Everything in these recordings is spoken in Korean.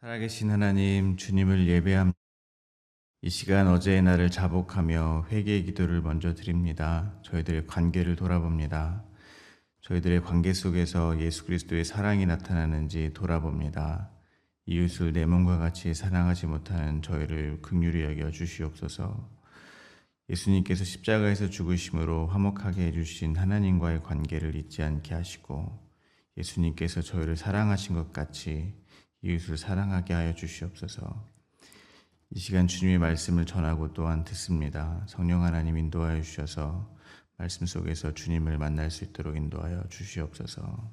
살아계신 하나님, 주님을 예배합니다. 이 시간 어제의 날을 자복하며 회개의 기도를 먼저 드립니다. 저희들의 관계를 돌아봅니다. 저희들의 관계 속에서 예수 그리스도의 사랑이 나타나는지 돌아봅니다. 이웃을 내 몸과 같이 사랑하지 못하는 저희를 긍휼히 여겨 주시옵소서. 예수님께서 십자가에서 죽으심으로 화목하게 해주신 하나님과의 관계를 잊지 않게 하시고 예수님께서 저희를 사랑하신 것 같이 이웃을 사랑하게 하여 주시옵소서. 이 시간 주님의 말씀을 전하고 또한 듣습니다. 성령 하나님 인도하여 주셔서 말씀 속에서 주님을 만날 수 있도록 인도하여 주시옵소서.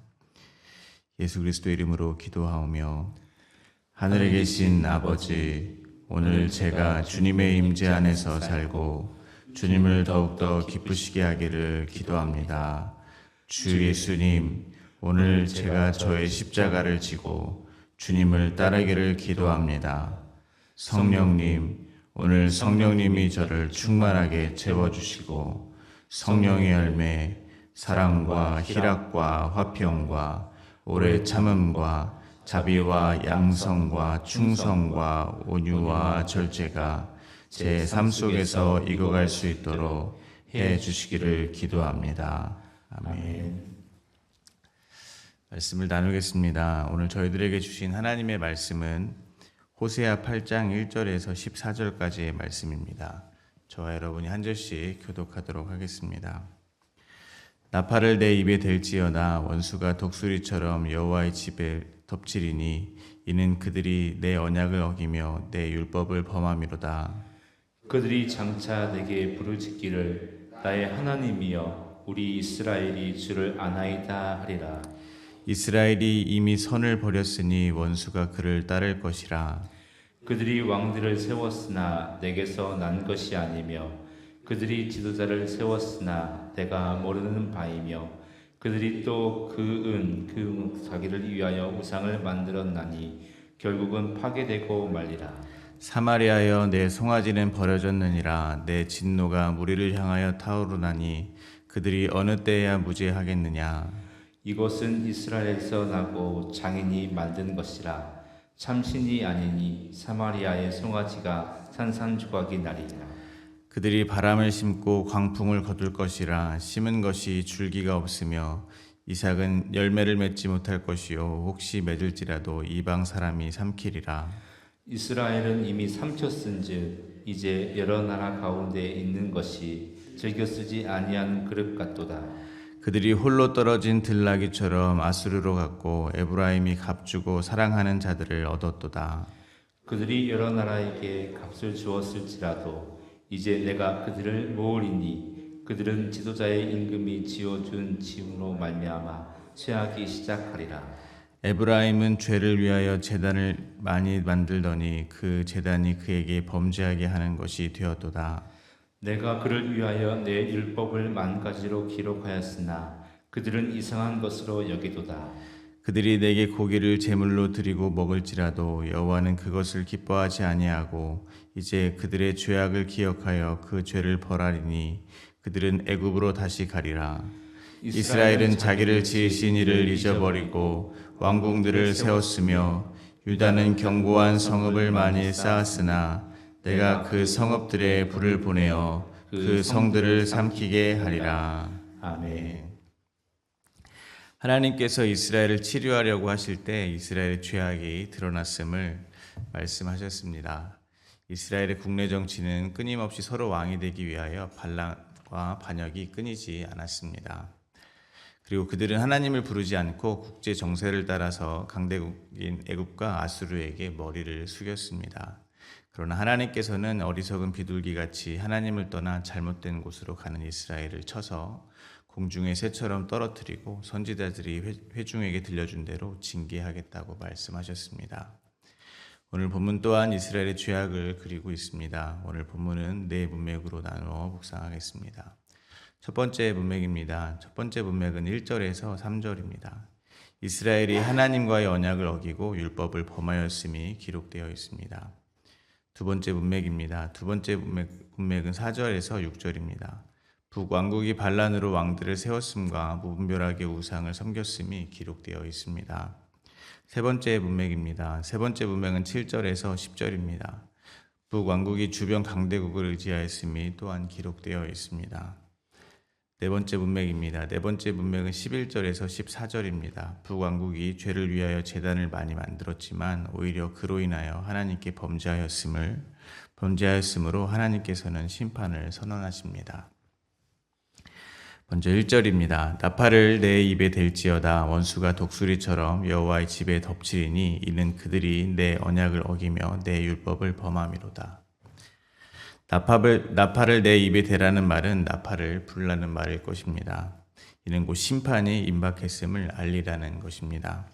예수 그리스도 이름으로 기도하오며 하늘에 계신 아버지, 오늘 제가 주님의 임재 안에서 살고 주님을 더욱더 기쁘시게 하기를 기도합니다. 주 예수님, 오늘 제가 저의 십자가를 지고 주님을 따르기를 기도합니다. 성령님, 오늘 성령님이 저를 충만하게 채워주시고 성령의 열매, 사랑과 희락과 화평과 오래 참음과 자비와 양성과 충성과 온유와 절제가 제 삶 속에서 익어갈 수 있도록 해 주시기를 기도합니다. 아멘. 말씀을 나누겠습니다. 오늘 저희들에게 주신 하나님의 말씀은 호세아 8장 1절에서 14절까지의 말씀입니다. 저와 여러분이 한 절씩 교독하도록 하겠습니다. 나팔을 내 입에 댈지어다 원수가 독수리처럼 여호와의 집에 덮치리니 이는 그들이 내 언약을 어기며 내 율법을 범함이로다. 그들이 장차 내게 부르짖기를 나의 하나님이여 우리 이스라엘이 주를 아나이다 하리라. 이스라엘이 이미 선을 버렸으니 원수가 그를 따를 것이라. 그들이 왕들을 세웠으나 내게서 난 것이 아니며 그들이 지도자를 세웠으나 내가 모르는 바이며 그들이 또 그 자기를 위하여 우상을 만들었나니 결국은 파괴되고 말리라. 사마리아여 내 송아지는 버려졌느니라. 내 진노가 무리를 향하여 타오르나니 그들이 어느 때에야 무죄하겠느냐. 이것은 이스라엘에서 나고 장인이 만든 것이라. 참신이 아니니 사마리아의 송아지가 산산조각이 나리라. 그들이 바람을 심고 광풍을 거둘 것이라. 심은 것이 줄기가 없으며 이삭은 열매를 맺지 못할 것이요 혹시 맺을지라도 이방 사람이 삼키리라. 이스라엘은 이미 삼켰은즉 이제 여러 나라 가운데 있는 것이 즐겨 쓰지 아니한 그릇 같도다. 그들이 홀로 떨어진 들나귀처럼 아수르로 갔고 에브라임이 값주고 사랑하는 자들을 얻었도다. 그들이 여러 나라에게 값을 주었을지라도 이제 내가 그들을 모으리니 그들은 지도자의 임금이 지어준 짐으로 말미암아 쇠하기 시작하리라. 에브라임은 죄를 위하여 제단을 많이 만들더니 그 제단이 그에게 범죄하게 하는 것이 되었도다. 내가 그를 위하여 내 율법을 만 가지로 기록하였으나 그들은 이상한 것으로 여기도다. 그들이 내게 고기를 제물로 드리고 먹을지라도 여호와는 그것을 기뻐하지 아니하고 이제 그들의 죄악을 기억하여 그 죄를 벌하리니 그들은 애굽으로 다시 가리라. 이스라엘은 자기를 지으신 이를 잊어버리고 왕궁들을 세웠으며 유다는 견고한 성읍을 많이 쌓았으나 내가 그 성읍들에 불을 보내어 그 성들을 삼키게 하리라. 아멘. 하나님께서 이스라엘을 치료하려고 하실 때 이스라엘의 죄악이 드러났음을 말씀하셨습니다. 이스라엘의 국내 정치는 끊임없이 서로 왕이 되기 위하여 반란과 반역이 끊이지 않았습니다. 그리고 그들은 하나님을 부르지 않고 국제 정세를 따라서 강대국인 애굽과 아수르에게 머리를 숙였습니다. 그러나 하나님께서는 어리석은 비둘기같이 하나님을 떠나 잘못된 곳으로 가는 이스라엘을 쳐서 공중의 새처럼 떨어뜨리고 선지자들이 회중에게 들려준 대로 징계하겠다고 말씀하셨습니다. 오늘 본문 또한 이스라엘의 죄악을 그리고 있습니다. 오늘 본문은 네 문맥으로 나누어 묵상하겠습니다. 첫 번째 문맥입니다. 첫 번째 문맥은 1절에서 3절입니다. 이스라엘이 하나님과의 언약을 어기고 율법을 범하였음이 기록되어 있습니다. 두 번째 문맥입니다. 두 번째 문맥은 4절에서 6절입니다. 북왕국이 반란으로 왕들을 세웠음과 무분별하게 우상을 섬겼음이 기록되어 있습니다. 세 번째 문맥입니다. 세 번째 문맥은 7절에서 10절입니다. 북왕국이 주변 강대국을 의지하였음이 또한 기록되어 있습니다. 네 번째 문맥입니다. 네 번째 문맥은 11절에서 14절입니다. 북왕국이 죄를 위하여 제단을 많이 만들었지만 오히려 그로 인하여 하나님께 범죄하였으므로 하나님께서는 심판을 선언하십니다. 먼저 1절입니다. 나팔을 내 입에 댈지어다 원수가 독수리처럼 여호와의 집에 덮치리니 이는 그들이 내 언약을 어기며 내 율법을 범함이로다. 나팔을 내 입에 대라는 말은 나팔을 불라는 말일 것입니다. 이는 곧 심판이 임박했음을 알리라는 것입니다.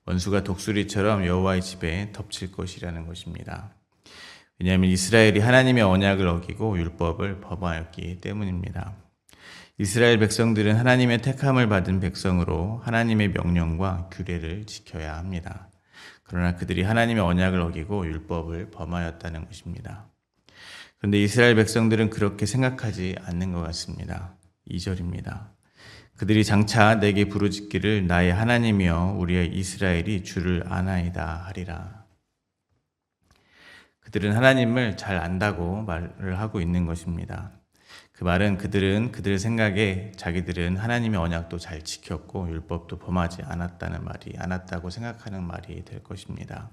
원수가 독수리처럼 여호와의 집에 덮칠 것이라는 것입니다. 왜냐하면 이스라엘이 하나님의 언약을 어기고 율법을 범하였기 때문입니다. 이스라엘 백성들은 하나님의 택함을 받은 백성으로 하나님의 명령과 규례를 지켜야 합니다. 그러나 그들이 하나님의 언약을 어기고 율법을 범하였다는 것입니다. 그런데 이스라엘 백성들은 그렇게 생각하지 않는 것 같습니다. 2절입니다. 그들이 장차 내게 부르짖기를 나의 하나님이여 우리의 이스라엘이 주를 아나이다 하리라. 그들은 하나님을 잘 안다고 말을 하고 있는 것입니다. 그 말은 그들 생각에 자기들은 하나님의 언약도 잘 지켰고 율법도 범하지 않았다고 생각하는 말이 될 것입니다.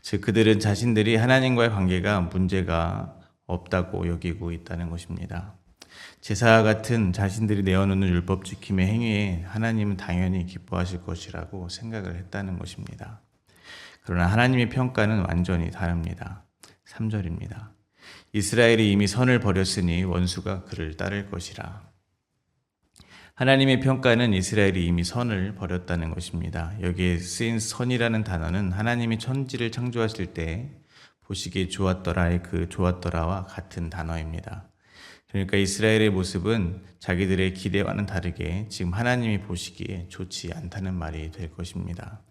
즉 그들은 자신들이 하나님과의 관계가 문제가 없다고 여기고 있다는 것입니다. 제사와 같은 자신들이 내어놓는 율법 지킴의 행위에 하나님은 당연히 기뻐하실 것이라고 생각을 했다는 것입니다. 그러나 하나님의 평가는 완전히 다릅니다. 3절입니다. 이스라엘이 이미 선을 버렸으니 원수가 그를 따를 것이라. 하나님의 평가는 이스라엘이 이미 선을 버렸다는 것입니다. 여기에 쓰인 선이라는 단어는 하나님이 천지를 창조하실 때 보시기에 좋았더라의 그 좋았더라와 같은 단어입니다. 그러니까 이스라엘의 모습은 자기들의 기대와는 다르게 지금 하나님이 보시기에 좋지 않다는 말이 될 것입니다.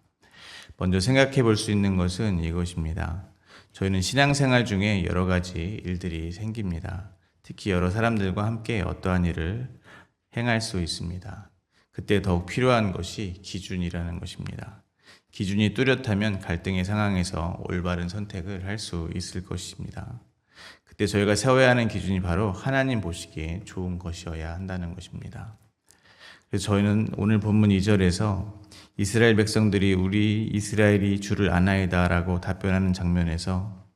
먼저 생각해 볼 수 있는 것은 이것입니다. 저희는 신앙생활 중에 여러 가지 일들이 생깁니다. 특히 여러 사람들과 함께 어떠한 일을 행할 수 있습니다. 그때 더욱 필요한 것이 기준이라는 것입니다. 기준이 뚜렷하면 갈등의 상황에서 올바른 선택을 할 수 있을 것입니다. 그때 저희가 세워야 하는 기준이 바로 하나님 보시기에 좋은 것이어야 한다는 것입니다. 그래서 저희는 오늘 본문 2절에서 이스라엘 백성들이 우리 이스라엘이 주를 아나이다 라고 답변하는 장면에서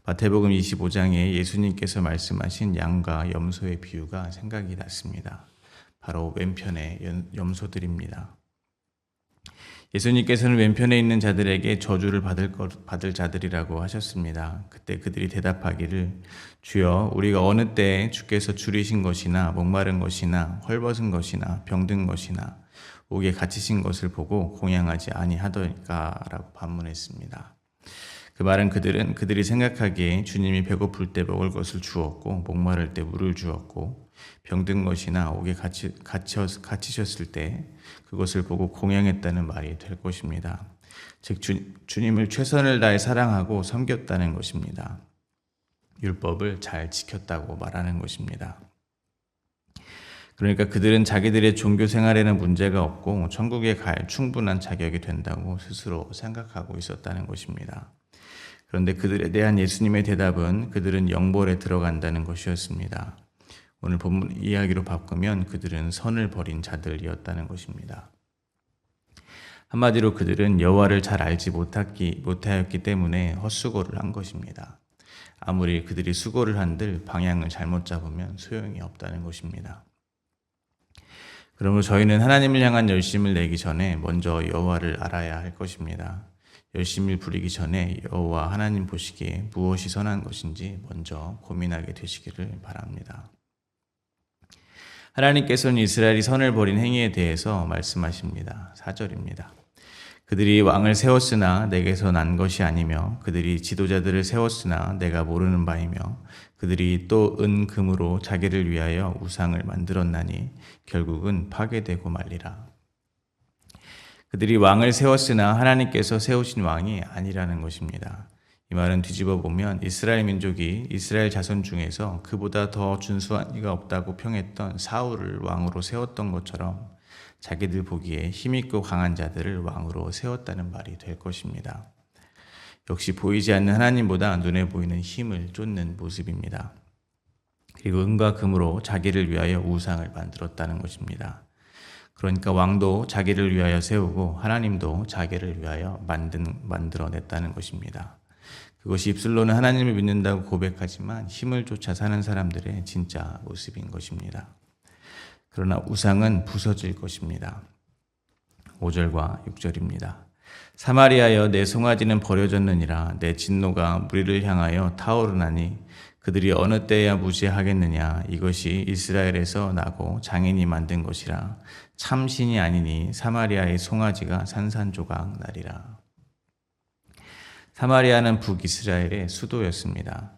마태복음 25장에 예수님께서 말씀하신 양과 염소의 비유가 생각이 났습니다. 바로 왼편의 염소들입니다. 예수님께서는 왼편에 있는 자들에게 저주를 받을 자들이라고 하셨습니다. 그때 그들이 대답하기를 주여 우리가 어느 때에 주께서 줄이신 것이나 목마른 것이나 헐벗은 것이나 병든 것이나 옥에 갇히신 것을 보고 공양하지 아니하더이까 라고 반문했습니다. 그 말은 그들이 생각하기에 주님이 배고플 때 먹을 것을 주었고 목마를 때 물을 주었고 병든 것이나 옥에 갇히셨을 때 그것을 보고 공양했다는 말이 될 것입니다. 즉 주님을 최선을 다해 사랑하고 섬겼다는 것입니다. 율법을 잘 지켰다고 말하는 것입니다. 그러니까 그들은 자기들의 종교 생활에는 문제가 없고 천국에 갈 충분한 자격이 된다고 스스로 생각하고 있었다는 것입니다. 그런데 그들에 대한 예수님의 대답은 그들은 영벌에 들어간다는 것이었습니다. 오늘 본문 이야기로 바꾸면 그들은 선을 버린 자들이었다는 것입니다. 한마디로 그들은 여호와를 잘 알지 못하였기 때문에 헛수고를 한 것입니다. 아무리 그들이 수고를 한들 방향을 잘못 잡으면 소용이 없다는 것입니다. 그러므로 저희는 하나님을 향한 열심을 내기 전에 먼저 여호와를 알아야 할 것입니다. 열심을 부리기 전에 여호와 하나님 보시기에 무엇이 선한 것인지 먼저 고민하게 되시기를 바랍니다. 하나님께서는 이스라엘이 선을 버린 행위에 대해서 말씀하십니다. 4절입니다. 그들이 왕을 세웠으나 내게서 난 것이 아니며 그들이 지도자들을 세웠으나 내가 모르는 바이며 그들이 또 은금으로 자기를 위하여 우상을 만들었나니 결국은 파괴되고 말리라. 그들이 왕을 세웠으나 하나님께서 세우신 왕이 아니라는 것입니다. 이 말은 뒤집어 보면 이스라엘 민족이 이스라엘 자손 중에서 그보다 더 준수한 이가 없다고 평했던 사울을 왕으로 세웠던 것처럼 자기들 보기에 힘있고 강한 자들을 왕으로 세웠다는 말이 될 것입니다. 역시 보이지 않는 하나님보다 눈에 보이는 힘을 쫓는 모습입니다. 그리고 은과 금으로 자기를 위하여 우상을 만들었다는 것입니다. 그러니까 왕도 자기를 위하여 세우고 하나님도 자기를 위하여 만들어냈다는 것입니다. 그것이 입술로는 하나님을 믿는다고 고백하지만 힘을 쫓아 사는 사람들의 진짜 모습인 것입니다. 그러나 우상은 부서질 것입니다. 5절과 6절입니다. 사마리아여 내 송아지는 버려졌느니라. 내 진노가 무리를 향하여 타오르나니 그들이 어느 때야 무지하겠느냐. 이것이 이스라엘에서 나고 장인이 만든 것이라. 참신이 아니니 사마리아의 송아지가 산산조각 나리라. 사마리아는 북이스라엘의 수도였습니다.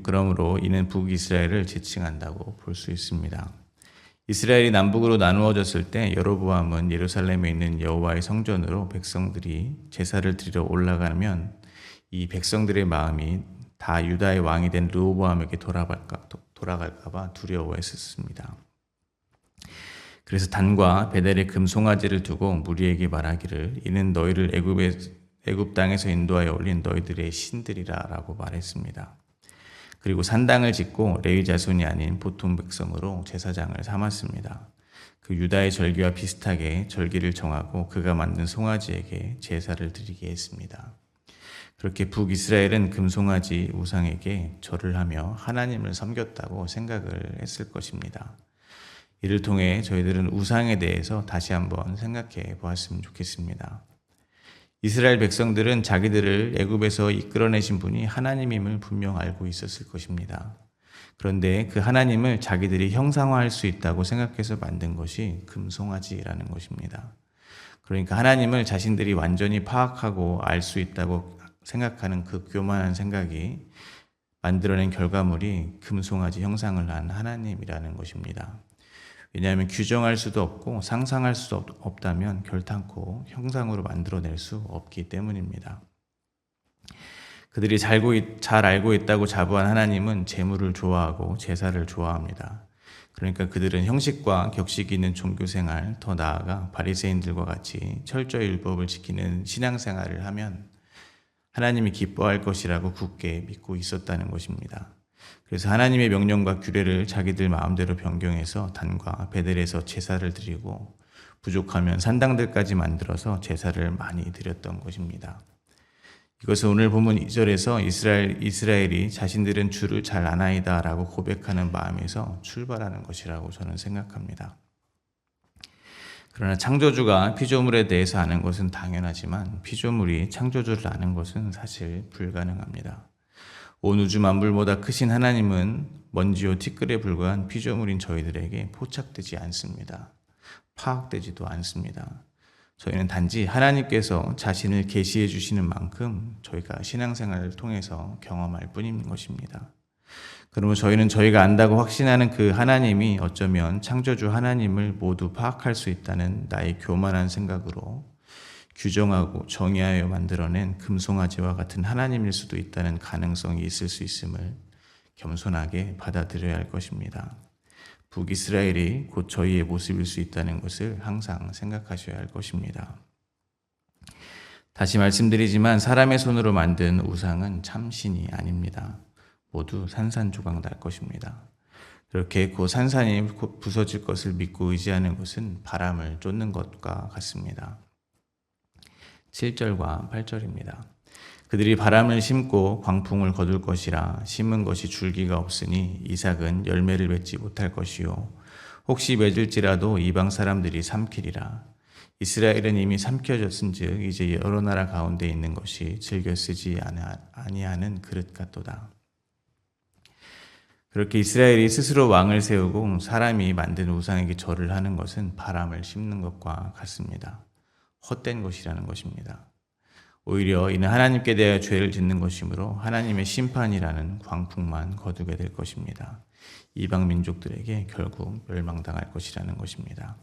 그러므로 이는 북이스라엘을 지칭한다고 볼 수 있습니다. 이스라엘이 남북으로 나누어졌을 때 여로보암은 예루살렘에 있는 여호와의 성전으로 백성들이 제사를 드리러 올라가면 이 백성들의 마음이 다 유다의 왕이 된 르호보암에게 돌아갈까 봐 두려워했었습니다. 그래서 단과 베델의 금송아지를 두고 무리에게 말하기를 이는 너희를 애굽 땅에서 인도하여 올린 너희들의 신들이라 라고 말했습니다. 그리고 산당을 짓고 레위 자손이 아닌 보통 백성으로 제사장을 삼았습니다. 그 유다의 절기와 비슷하게 절기를 정하고 그가 만든 송아지에게 제사를 드리게 했습니다. 그렇게 북이스라엘은 금송아지 우상에게 절을 하며 하나님을 섬겼다고 생각을 했을 것입니다. 이를 통해 저희들은 우상에 대해서 다시 한번 생각해 보았으면 좋겠습니다. 이스라엘 백성들은 자기들을 애굽에서 이끌어내신 분이 하나님임을 분명 알고 있었을 것입니다. 그런데 그 하나님을 자기들이 형상화할 수 있다고 생각해서 만든 것이 금송아지라는 것입니다. 그러니까 하나님을 자신들이 완전히 파악하고 알 수 있다고 생각하는 그 교만한 생각이 만들어낸 결과물이 금송아지 형상을 한 하나님이라는 것입니다. 왜냐하면 규정할 수도 없고 상상할 수도 없다면 결탄코 형상으로 만들어낼 수 없기 때문입니다. 그들이 잘 알고 있다고 자부한 하나님은 재물을 좋아하고 제사를 좋아합니다. 그러니까 그들은 형식과 격식이 있는 종교생활, 더 나아가 바리새인들과 같이 철저히 율법을 지키는 신앙생활을 하면 하나님이 기뻐할 것이라고 굳게 믿고 있었다는 것입니다. 그래서 하나님의 명령과 규례를 자기들 마음대로 변경해서 단과 베델에서 제사를 드리고 부족하면 산당들까지 만들어서 제사를 많이 드렸던 것입니다. 이것은 오늘 본문 2절에서 이스라엘이 자신들은 주를 잘 아나이다 라고 고백하는 마음에서 출발하는 것이라고 저는 생각합니다. 그러나 창조주가 피조물에 대해서 아는 것은 당연하지만 피조물이 창조주를 아는 것은 사실 불가능합니다. 온 우주 만물보다 크신 하나님은 먼지요 티끌에 불과한 피조물인 저희들에게 포착되지 않습니다. 파악되지도 않습니다. 저희는 단지 하나님께서 자신을 계시해 주시는 만큼 저희가 신앙생활을 통해서 경험할 뿐인 것입니다. 그러면 저희는 저희가 안다고 확신하는 그 하나님이 어쩌면 창조주 하나님을 모두 파악할 수 있다는 나의 교만한 생각으로 규정하고 정의하여 만들어낸 금송아지와 같은 하나님일 수도 있다는 가능성이 있을 수 있음을 겸손하게 받아들여야 할 것입니다. 북이스라엘이 곧 저희의 모습일 수 있다는 것을 항상 생각하셔야 할 것입니다. 다시 말씀드리지만 사람의 손으로 만든 우상은 참신이 아닙니다. 모두 산산조각 날 것입니다. 그렇게 곧 산산이 부서질 것을 믿고 의지하는 것은 바람을 쫓는 것과 같습니다. 7절과 8절입니다. 그들이 바람을 심고 광풍을 거둘 것이라 심은 것이 줄기가 없으니 이삭은 열매를 맺지 못할 것이요 혹시 맺을지라도 이방 사람들이 삼키리라. 이스라엘은 이미 삼켜졌은즉 이제 여러 나라 가운데 있는 것이 즐겨 쓰지 아니하는 그릇 같도다. 그렇게 이스라엘이 스스로 왕을 세우고 사람이 만든 우상에게 절을 하는 것은 바람을 심는 것과 같습니다. 헛된 것이라는 것입니다. 오히려 이는 하나님께 대하여 죄를 짓는 것이므로 하나님의 심판이라는 광풍만 거두게 될 것입니다. 이방 민족들에게 결국 멸망당할 것이라는 것입니다.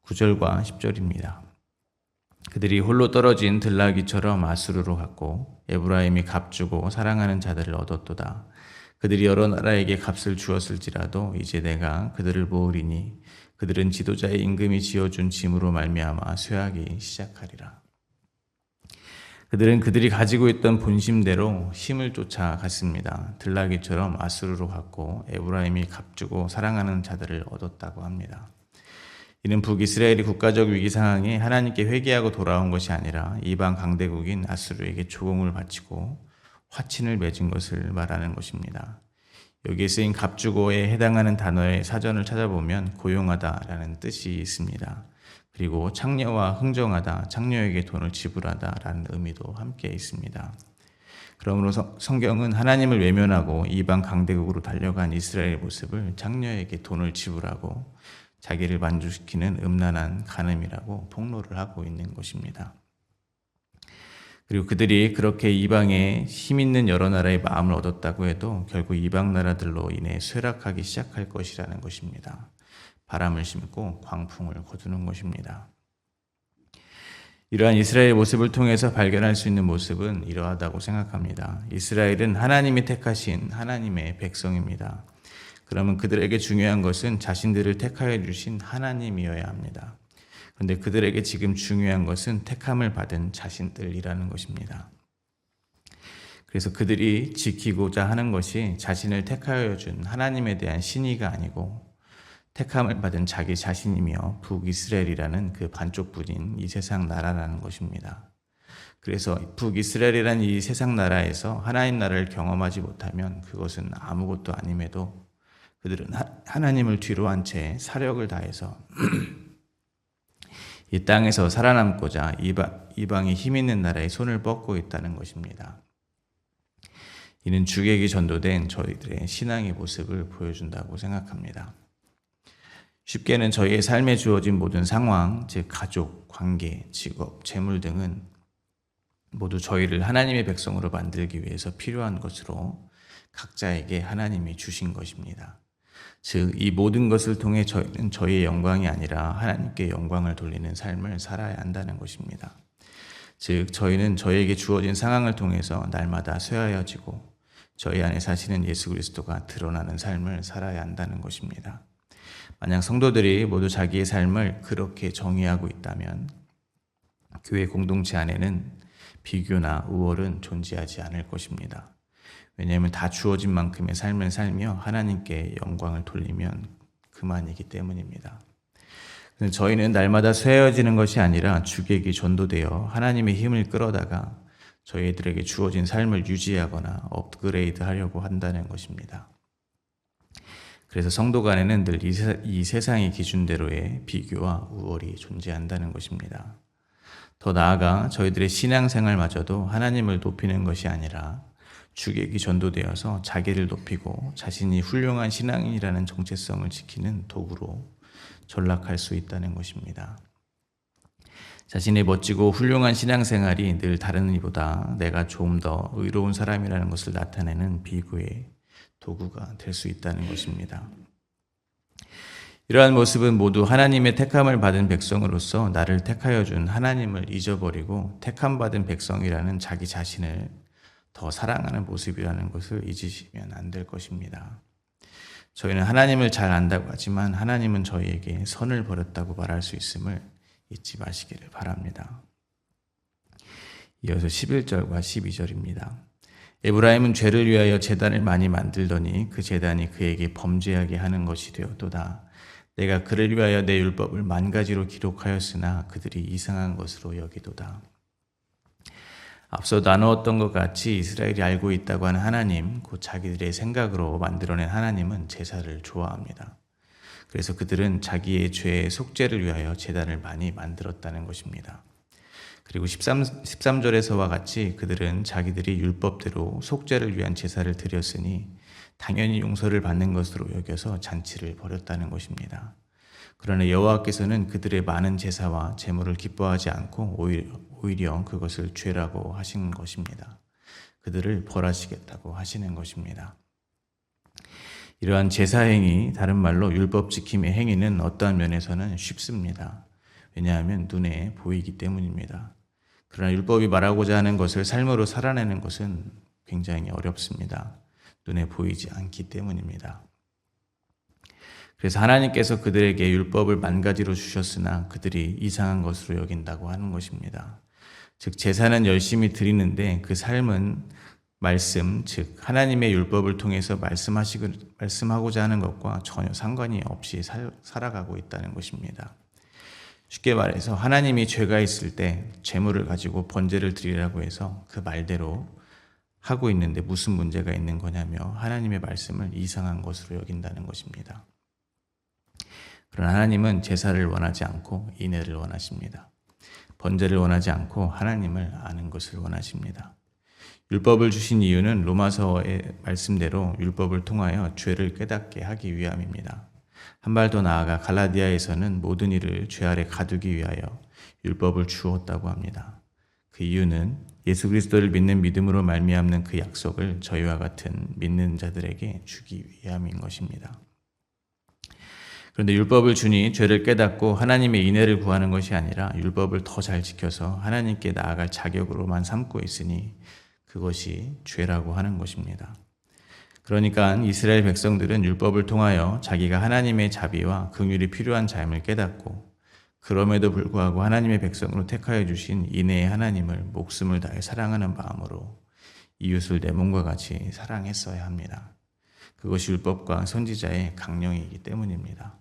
9절과 10절입니다. 그들이 홀로 떨어진 들나귀처럼 아수르로 갔고 에브라임이 값주고 사랑하는 자들을 얻었도다. 그들이 여러 나라에게 값을 주었을지라도 이제 내가 그들을 모으리니 그들은 지도자의 임금이 지어준 짐으로 말미암아 쇠하기 시작하리라. 그들은 그들이 가지고 있던 본심대로 힘을 쫓아갔습니다. 들나귀처럼 아수르로 갔고 에브라임이 값주고 사랑하는 자들을 얻었다고 합니다. 이는 북이스라엘이 국가적 위기 상황에 하나님께 회개하고 돌아온 것이 아니라 이방 강대국인 아수르에게 조공을 바치고 화친을 맺은 것을 말하는 것입니다. 여기에 쓰인 값주고에 해당하는 단어의 사전을 찾아보면 고용하다라는 뜻이 있습니다. 그리고 창녀와 흥정하다, 창녀에게 돈을 지불하다라는 의미도 함께 있습니다. 그러므로 성경은 하나님을 외면하고 이방 강대국으로 달려간 이스라엘의 모습을 창녀에게 돈을 지불하고 자기를 만족시키는 음란한 간음이라고 폭로를 하고 있는 것입니다. 그리고 그들이 그렇게 이방에 힘있는 여러 나라의 마음을 얻었다고 해도 결국 이방 나라들로 인해 쇠락하기 시작할 것이라는 것입니다. 바람을 심고 광풍을 거두는 것입니다. 이러한 이스라엘의 모습을 통해서 발견할 수 있는 모습은 이러하다고 생각합니다. 이스라엘은 하나님이 택하신 하나님의 백성입니다. 그러면 그들에게 중요한 것은 자신들을 택하여 주신 하나님이어야 합니다. 그런데 그들에게 지금 중요한 것은 택함을 받은 자신들이라는 것입니다. 그래서 그들이 지키고자 하는 것이 자신을 택하여 준 하나님에 대한 신의가 아니고 택함을 받은 자기 자신이며 북이스라엘이라는 그 반쪽뿐인 이 세상 나라라는 것입니다. 그래서 북이스라엘이라는 이 세상 나라에서 하나님 나라를 경험하지 못하면 그것은 아무것도 아님에도 그들은 하나님을 뒤로 한 채 사력을 다해서 이 땅에서 살아남고자 이방의 힘 있는 나라의 손을 뻗고 있다는 것입니다. 이는 주객이 전도된 저희들의 신앙의 모습을 보여준다고 생각합니다. 쉽게는 저희의 삶에 주어진 모든 상황, 즉 가족, 관계, 직업, 재물 등은 모두 저희를 하나님의 백성으로 만들기 위해서 필요한 것으로 각자에게 하나님이 주신 것입니다. 즉, 이 모든 것을 통해 저희는 저희의 영광이 아니라 하나님께 영광을 돌리는 삶을 살아야 한다는 것입니다. 즉, 저희는 저희에게 주어진 상황을 통해서 날마다 쇠하여지고 저희 안에 사시는 예수 그리스도가 드러나는 삶을 살아야 한다는 것입니다. 만약 성도들이 모두 자기의 삶을 그렇게 정의하고 있다면 교회 공동체 안에는 비교나 우월은 존재하지 않을 것입니다. 왜냐하면 다 주어진 만큼의 삶을 살며 하나님께 영광을 돌리면 그만이기 때문입니다. 저희는 날마다 쇠해지는 것이 아니라 주객이 전도되어 하나님의 힘을 끌어다가 저희들에게 주어진 삶을 유지하거나 업그레이드 하려고 한다는 것입니다. 그래서 성도 간에는 늘 이 세상의 기준대로의 비교와 우월이 존재한다는 것입니다. 더 나아가 저희들의 신앙생활마저도 하나님을 높이는 것이 아니라 주객이 전도되어서 자기를 높이고 자신이 훌륭한 신앙인이라는 정체성을 지키는 도구로 전락할 수 있다는 것입니다. 자신의 멋지고 훌륭한 신앙생활이 늘 다른 이보다 내가 좀 더 의로운 사람이라는 것을 나타내는 비교의 도구가 될 수 있다는 것입니다. 이러한 모습은 모두 하나님의 택함을 받은 백성으로서 나를 택하여 준 하나님을 잊어버리고 택함받은 백성이라는 자기 자신을 더 사랑하는 모습이라는 것을 잊으시면 안 될 것입니다. 저희는 하나님을 잘 안다고 하지만 하나님은 저희에게 선을 버렸다고 말할 수 있음을 잊지 마시기를 바랍니다. 이어서 11절과 12절입니다. 에브라임은 죄를 위하여 제단을 많이 만들더니 그 제단이 그에게 범죄하게 하는 것이 되었도다. 내가 그를 위하여 내 율법을 만가지로 기록하였으나 그들이 이상한 것으로 여기도다. 앞서 나누었던 것 같이 이스라엘이 알고 있다고 하는 하나님, 곧 자기들의 생각으로 만들어낸 하나님은 제사를 좋아합니다. 그래서 그들은 자기의 죄의 속죄를 위하여 제단을 많이 만들었다는 것입니다. 그리고 13절에서와 같이 그들은 자기들이 율법대로 속죄를 위한 제사를 드렸으니 당연히 용서를 받는 것으로 여겨서 잔치를 벌였다는 것입니다. 그러나 여호와께서는 그들의 많은 제사와 제물을 기뻐하지 않고 오히려 그것을 죄라고 하신 것입니다. 그들을 벌하시겠다고 하시는 것입니다. 이러한 제사 행위, 다른 말로 율법 지킴의 행위는 어떠한 면에서는 쉽습니다. 왜냐하면 눈에 보이기 때문입니다. 그러나 율법이 말하고자 하는 것을 삶으로 살아내는 것은 굉장히 어렵습니다. 눈에 보이지 않기 때문입니다. 그래서 하나님께서 그들에게 율법을 만가지로 주셨으나 그들이 이상한 것으로 여긴다고 하는 것입니다. 즉 제사는 열심히 드리는데 그 삶은 말씀, 즉 하나님의 율법을 통해서 말씀하고자 하는 것과 전혀 상관이 없이 살아가고 있다는 것입니다. 쉽게 말해서 하나님이 죄가 있을 때 제물을 가지고 번제를 드리라고 해서 그 말대로 하고 있는데 무슨 문제가 있는 거냐며 하나님의 말씀을 이상한 것으로 여긴다는 것입니다. 그러나 하나님은 제사를 원하지 않고 인애를 원하십니다. 번제를 원하지 않고 하나님을 아는 것을 원하십니다. 율법을 주신 이유는 로마서의 말씀대로 율법을 통하여 죄를 깨닫게 하기 위함입니다. 한 발 더 나아가 갈라디아에서는 모든 일을 죄 아래 가두기 위하여 율법을 주었다고 합니다. 그 이유는 예수 그리스도를 믿는 믿음으로 말미암는 그 약속을 저희와 같은 믿는 자들에게 주기 위함인 것입니다. 그런데 율법을 주니 죄를 깨닫고 하나님의 인애를 구하는 것이 아니라 율법을 더 잘 지켜서 하나님께 나아갈 자격으로만 삼고 있으니 그것이 죄라고 하는 것입니다. 그러니까 이스라엘 백성들은 율법을 통하여 자기가 하나님의 자비와 긍휼이 필요한 삶을 깨닫고 그럼에도 불구하고 하나님의 백성으로 택하여 주신 인애의 하나님을 목숨을 다해 사랑하는 마음으로 이웃을 내 몸과 같이 사랑했어야 합니다. 그것이 율법과 선지자의 강령이기 때문입니다.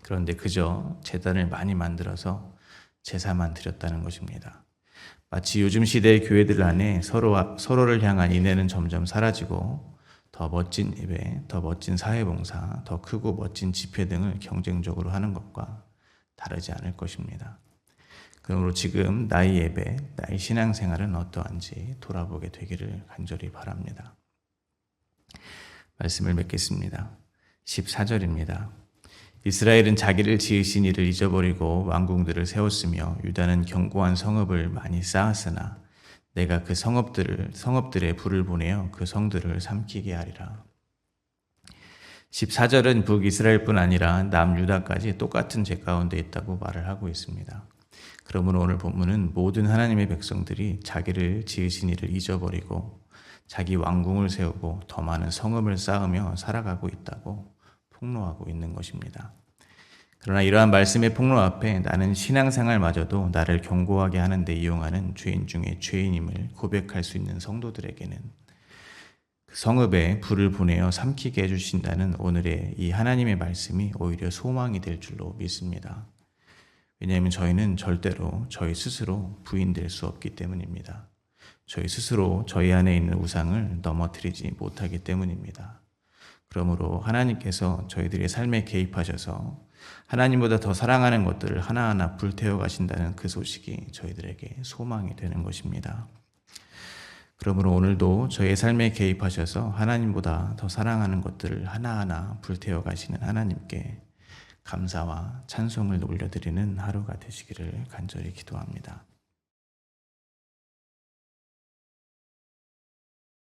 그런데 그저 제단을 많이 만들어서 제사만 드렸다는 것입니다. 마치 요즘 시대의 교회들 안에 서로를 향한 인애는 점점 사라지고 더 멋진 예배, 더 멋진 사회봉사, 더 크고 멋진 집회 등을 경쟁적으로 하는 것과 다르지 않을 것입니다. 그러므로 지금 나의 예배, 나의 신앙생활은 어떠한지 돌아보게 되기를 간절히 바랍니다. 말씀을 맺겠습니다. 14절입니다. 이스라엘은 자기를 지으신 이를 잊어버리고 왕궁들을 세웠으며 유다는 견고한 성읍을 많이 쌓았으나 내가 그 성읍들에 불을 보내어 그 성들을 삼키게 하리라. 14절은 북이스라엘뿐 아니라 남유다까지 똑같은 죄 가운데 있다고 말을 하고 있습니다. 그러므로 오늘 본문은 모든 하나님의 백성들이 자기를 지으신 이를 잊어버리고 자기 왕궁을 세우고 더 많은 성읍을 쌓으며 살아가고 있다고 폭로하고 있는 것입니다. 그러나 이러한 말씀의 폭로 앞에 나는 신앙생활마저도 나를 견고하게 하는 데 이용하는 죄인 중에 죄인임을 고백할 수 있는 성도들에게는 그 성읍에 불을 보내어 삼키게 해주신다는 오늘의 이 하나님의 말씀이 오히려 소망이 될 줄로 믿습니다. 왜냐하면 저희는 절대로 저희 스스로 부인될 수 없기 때문입니다. 저희 스스로 저희 안에 있는 우상을 넘어뜨리지 못하기 때문입니다. 그러므로 하나님께서 저희들의 삶에 개입하셔서 하나님보다 더 사랑하는 것들을 하나하나 불태워 가신다는 그 소식이 저희들에게 소망이 되는 것입니다. 그러므로 오늘도 저희의 삶에 개입하셔서 하나님보다 더 사랑하는 것들을 하나하나 불태워 가시는 하나님께 감사와 찬송을 올려드리는 하루가 되시기를 간절히 기도합니다.